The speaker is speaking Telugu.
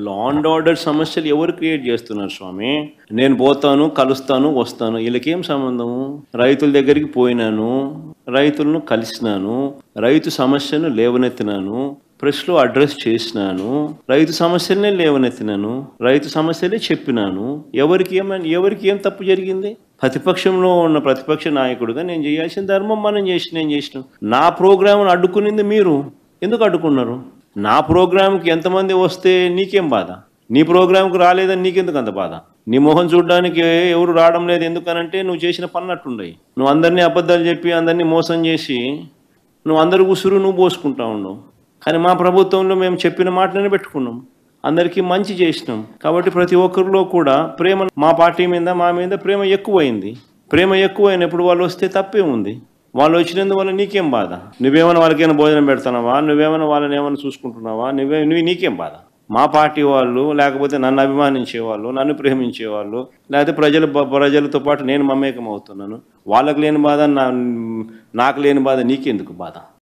లా అండ్ ఆర్డర్ సమస్యలు ఎవరు క్రియేట్ చేస్తున్నారు స్వామి? నేను పోతాను, కలుస్తాను, వస్తాను. వీళ్ళకేం సంబంధము? రైతుల దగ్గరికి పోయినాను, రైతులను కలిసినాను, రైతు సమస్యను లేవనెత్తినాను, ప్రెస్లో అడ్రస్ చేసినాను, రైతు సమస్యలనే లేవనెత్తినాను, రైతు సమస్యలే చెప్పినాను. ఎవరికి ఏం తప్పు జరిగింది? ప్రతిపక్షంలో ఉన్న ప్రతిపక్ష నాయకుడిగా నేను చేయాల్సిన ధర్మం నేను చేసినాం. నా ప్రోగ్రామ్ను అడ్డుకునింది మీరు. ఎందుకు అడ్డుకున్నారు? నా ప్రోగ్రాంకి ఎంతమంది వస్తే నీకేం బాధ? నీ ప్రోగ్రాంకు రాలేదని నీకెందుకు అంత బాధ? నీ మొహం చూడడానికి ఎవరు రావడం లేదు ఎందుకనంటే నువ్వు చేసిన పన్నట్టుండయి. నువ్వు అందరినీ అబద్ధాలు చెప్పి అందరినీ మోసం చేసి నువ్వు అందరి ఉసురు నువ్వు పోసుకుంటా ఉన్నావు. కానీ మా ప్రభుత్వంలో మేము చెప్పిన మాటలనే పెట్టుకున్నాం, అందరికీ మంచి చేసినాం. కాబట్టి ప్రతి ఒక్కరిలో కూడా ప్రేమ, మా పార్టీ మీద మా మీద ప్రేమ ఎక్కువైంది. ప్రేమ ఎక్కువైనప్పుడు వాళ్ళు వస్తే తప్పే ఉంది. వాళ్ళు వచ్చినందువల్ల నీకేం బాధ? నువ్వేమైనా వాళ్ళకైనా భోజనం పెడతానావా? నువ్వేమైనా వాళ్ళని ఏమైనా చూసుకుంటున్నావా? నీకేం బాధ? మా పార్టీ వాళ్ళు, లేకపోతే నన్ను అభిమానించేవాళ్ళు, నన్ను ప్రేమించేవాళ్ళు, లేకపోతే ప్రజలతో పాటు నేను మమేకం అవుతున్నాను, వాళ్ళకు లేని బాధ నాకు లేని బాధ నీకెందుకు బాధ?